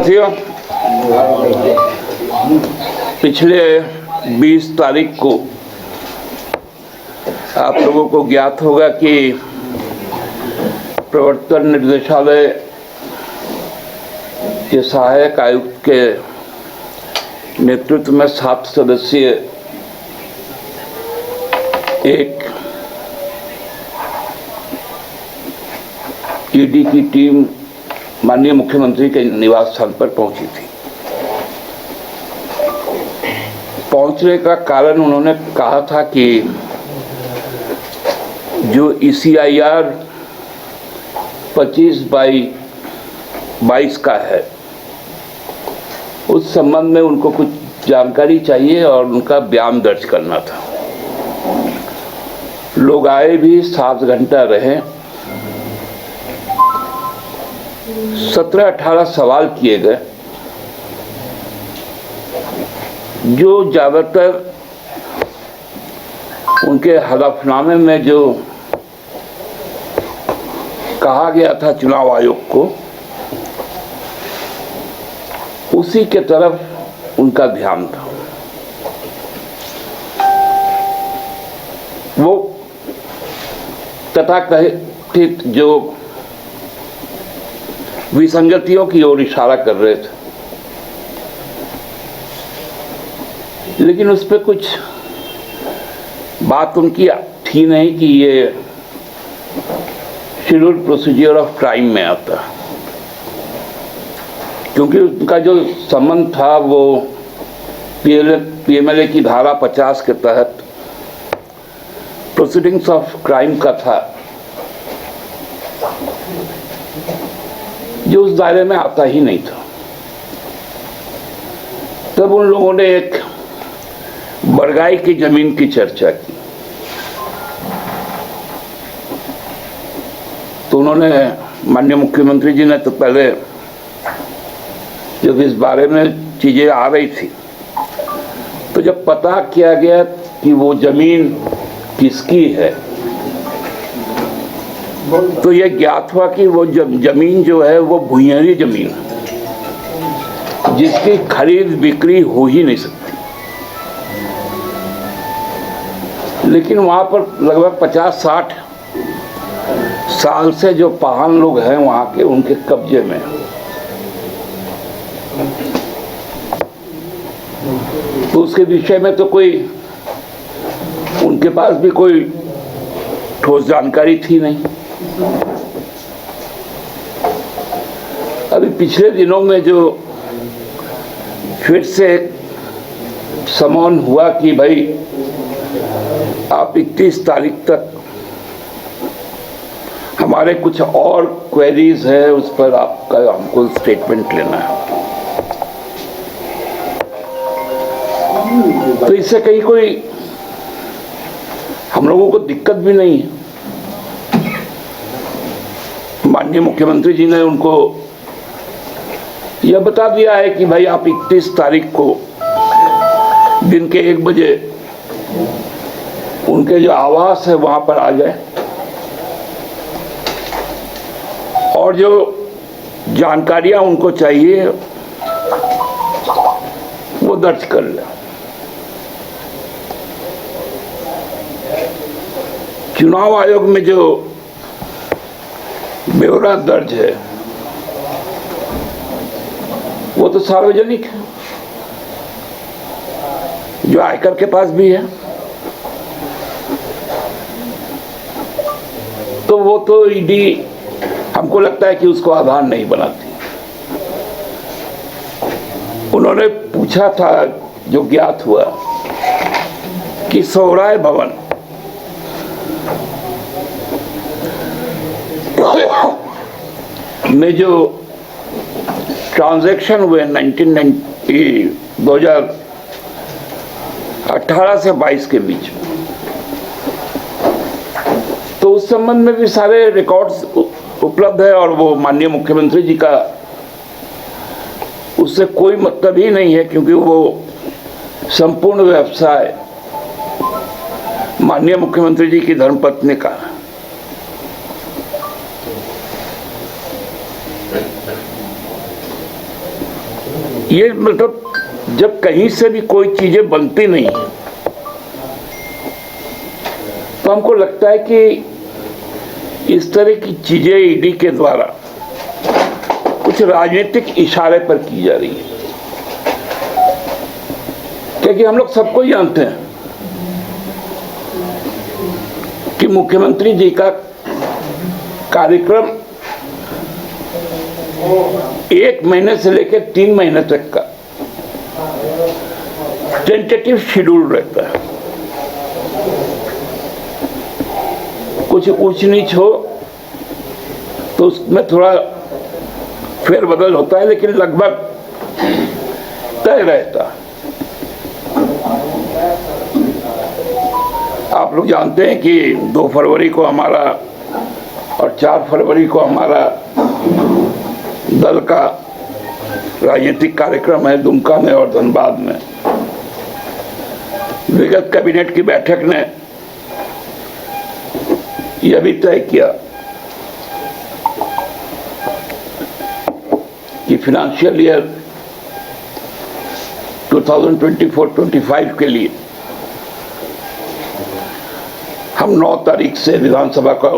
साथियों, पिछले 20 तारीख को आप लोगों को ज्ञात होगा कि प्रवर्तन निर्देशालय के सहायक आयुक्त के नेतृत्व में 7 सदस्यीय एक ईडी की टीम माननीय मुख्यमंत्री के निवास स्थान पर पहुंची थी। पहुंचने का कारण उन्होंने कहा था कि जो ECIR 25/22 का है, उस संबंध में उनको कुछ जानकारी चाहिए और उनका बयान दर्ज करना था। लोग आए भी, 7 घंटा रहे, 17-18 सवाल किए गए, जो ज़्यादातर उनके हलफनामे में जो कहा गया था चुनाव आयोग को, उसी के तरफ उनका ध्यान था। वो तथाकथित जो विसंगतियों की ओर इशारा कर रहे थे, लेकिन उस पर कुछ बात उनकी थी नहीं कि ये शेड्यूल्ड प्रोसीजर ऑफ क्राइम में आता, क्योंकि उनका जो संबंध था वो PMLA की धारा 50 के तहत प्रोसीडिंग्स ऑफ क्राइम का था, जो उस दायरे में आता ही नहीं था। तब उन लोगों ने एक बरगाई की जमीन की चर्चा की, तो उन्होंने, माननीय मुख्यमंत्री जी ने तो पहले जब इस बारे में चीजें आ रही थी, तो जब पता किया गया कि वो जमीन किसकी है, तो ये ज्ञात हुआ कि वो जमीन जो है वो भूइयारी जमीन है, जिसकी खरीद बिक्री हो ही नहीं सकती। लेकिन वहाँ पर लगभग 50-60 साल से जो पाहन लोग हैं वहाँ के, उनके कब्जे में। तो उसके विषय में तो कोई, उनके पास भी कोई ठोस जानकारी थी नहीं। अभी पिछले दिनों में जो फिर से समन हुआ कि भाई आप 31 तारीख तक हमारे कुछ और क्वेरीज है, उस पर आपका हमको स्टेटमेंट लेना है, तो इससे कहीं कोई हम लोगों को दिक्कत भी नहीं है। माननीय मुख्यमंत्री जी ने उनको यह बता दिया है कि भाई आप 31 तारीख को दिन के 1 बजे उनके जो आवास है वहां पर आ जाए और जो जानकारियां उनको चाहिए वो दर्ज कर लें। चुनाव आयोग में जो ब्यौरा दर्ज है वो तो सार्वजनिक है, जो आयकर के पास भी है, तो वो तो ईडी हमको लगता है कि उसको आधार नहीं बनाती। उन्होंने पूछा था, जो ज्ञात हुआ, कि सौराय भवन में जो ट्रांजैक्शन हुए 2018 से 22 के बीच में, तो उस संबंध में भी सारे रिकॉर्ड्स उपलब्ध है और वो माननीय मुख्यमंत्री जी का उससे कोई मतलब ही नहीं है, क्योंकि वो संपूर्ण व्यवसाय माननीय मुख्यमंत्री जी की धर्मपत्नी का। ये मतलब जब कहीं से भी कोई चीजें बनती नहीं है तो हमको लगता है कि इस तरह की चीजें ईडी के द्वारा कुछ राजनीतिक इशारे पर की जा रही है, क्योंकि हम लोग सबको ही जानते हैं कि मुख्यमंत्री जी का कार्यक्रम 1 महीने से लेकर 3 महीने तक का टेंटेटिव शेड्यूल रहता है। कुछ ऊंच नीच हो तो उसमें थोड़ा फेरबदल होता है, लेकिन लगभग तय रहता है। आप लोग जानते हैं कि 2 फरवरी को हमारा और 4 फरवरी को हमारा दल का राजनीतिक कार्यक्रम है दुमका में और धनबाद में। विगत कैबिनेट की बैठक ने यह भी तय किया कि फाइनेंशियल ईयर 2024-25 के लिए हम 9 तारीख से विधानसभा का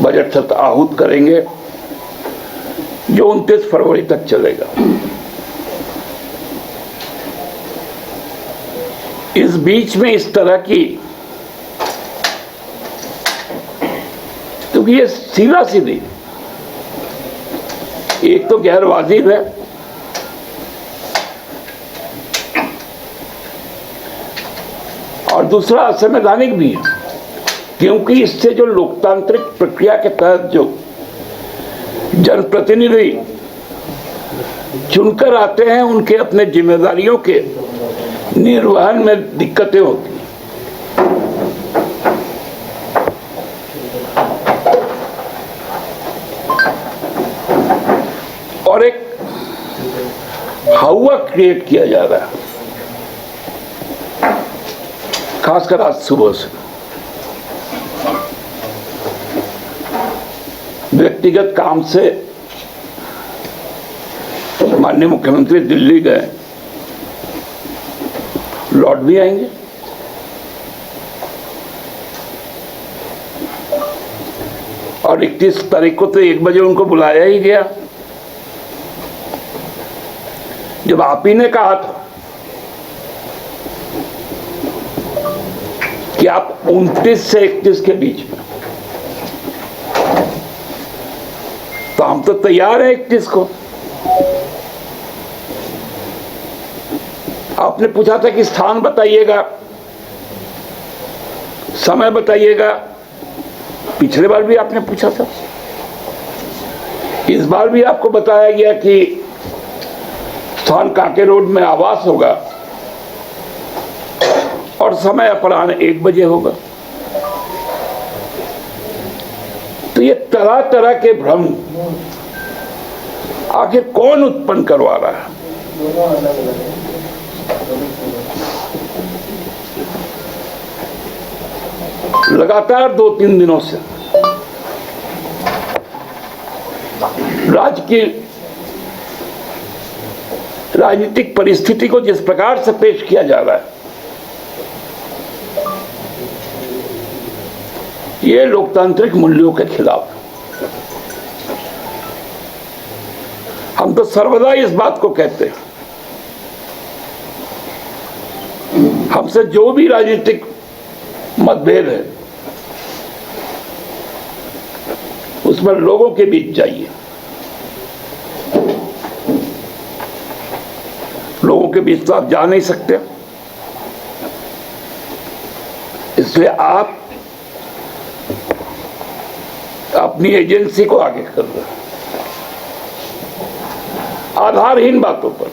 बजट सत्र आहूत करेंगे, जो 29 फरवरी तक चलेगा। इस बीच में इस तरह की, क्योंकि ये सीधा सीधी एक तो गैर वाजिब है और दूसरा असंवैधानिक भी है, क्योंकि इससे जो लोकतांत्रिक प्रक्रिया के तहत जो जनप्रतिनिधि चुनकर आते हैं उनके अपने जिम्मेदारियों के निर्वहन में दिक्कतें होती हैं। और एक हवा क्रिएट किया जा रहा है, खासकर आज सुबह से। व्यक्तिगत काम से माननीय मुख्यमंत्री दिल्ली गए, लौट भी आएंगे। और 31 तारीख को तो 1 बजे उनको बुलाया ही गया, जब आप ही ने कहा था कि आप 29 से 31 के बीच में, तो हम तो तैयार हैं 31 को। आपने पूछा था कि स्थान बताइएगा, समय बताइएगा, पिछले बार भी आपने पूछा था। इस बार भी आपको बताया गया कि स्थान कांके रोड में आवास होगा और समय अपराह्न 1 बजे होगा। तो ये तरह तरह के भ्रम आखिर कौन उत्पन्न करवा रहा है? लगातार 2-3 दिनों से राज्य की राजनीतिक परिस्थिति को जिस प्रकार से पेश किया जा रहा है, ये लोकतांत्रिक मूल्यों के खिलाफ। हम तो सर्वदा इस बात को कहते हैं, हमसे जो भी राजनीतिक मतभेद है उसमें लोगों के बीच जाइए, लोगों के बीच तो आप जा नहीं सकते, इसलिए आप अपनी एजेंसी को आगे कर रहे हैं आधारहीन बातों पर।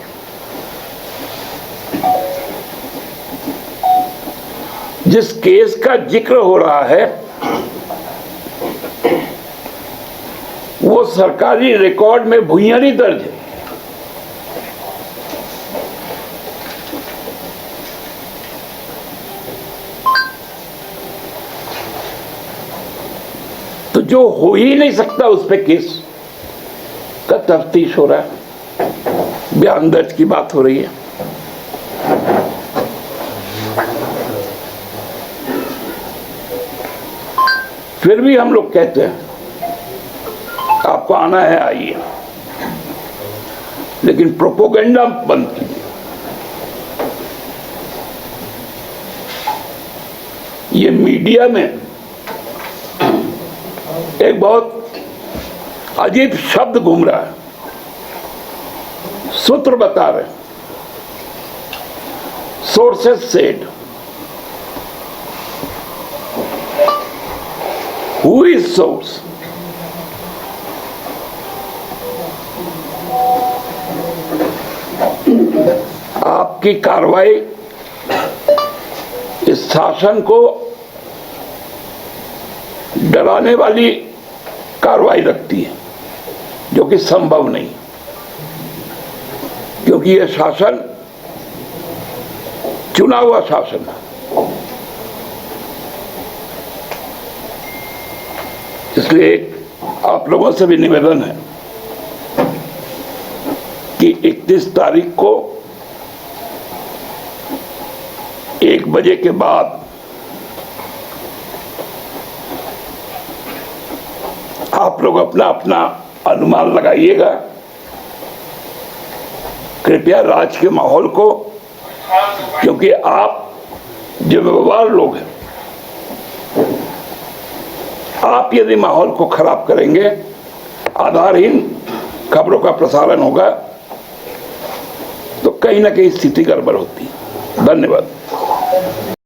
जिस केस का जिक्र हो रहा है वो सरकारी रिकॉर्ड में भुइयारी दर्ज है। तो जो हो ही नहीं सकता उस पे केस का तफ्तीश हो रहा है। बयान दर्ज की बात हो रही है। फिर भी हम लोग कहते हैं आपको आना है आइए, लेकिन प्रोपोगेंडा बंद कीजिए। ये मीडिया में एक बहुत अजीब शब्द घूम रहा है, सूत्र बता रहे, sources said. Who is source? आपकी कार्रवाई इस शासन को डराने वाली कार्रवाई रखती है, जो कि संभव नहीं, क्योंकि यह शासन चुना हुआ शासन है। इसलिए आप लोगों से भी निवेदन है कि 31 तारीख को 1 बजे के बाद आप लोग अपना अपना अनुमान लगाइएगा। कृपया राज्य के माहौल को, क्योंकि आप जिम्मेवार लोग हैं, आप यदि माहौल को खराब करेंगे, आधारहीन खबरों का प्रसारण होगा, तो कहीं ना कहीं स्थिति गड़बड़ होती है। धन्यवाद।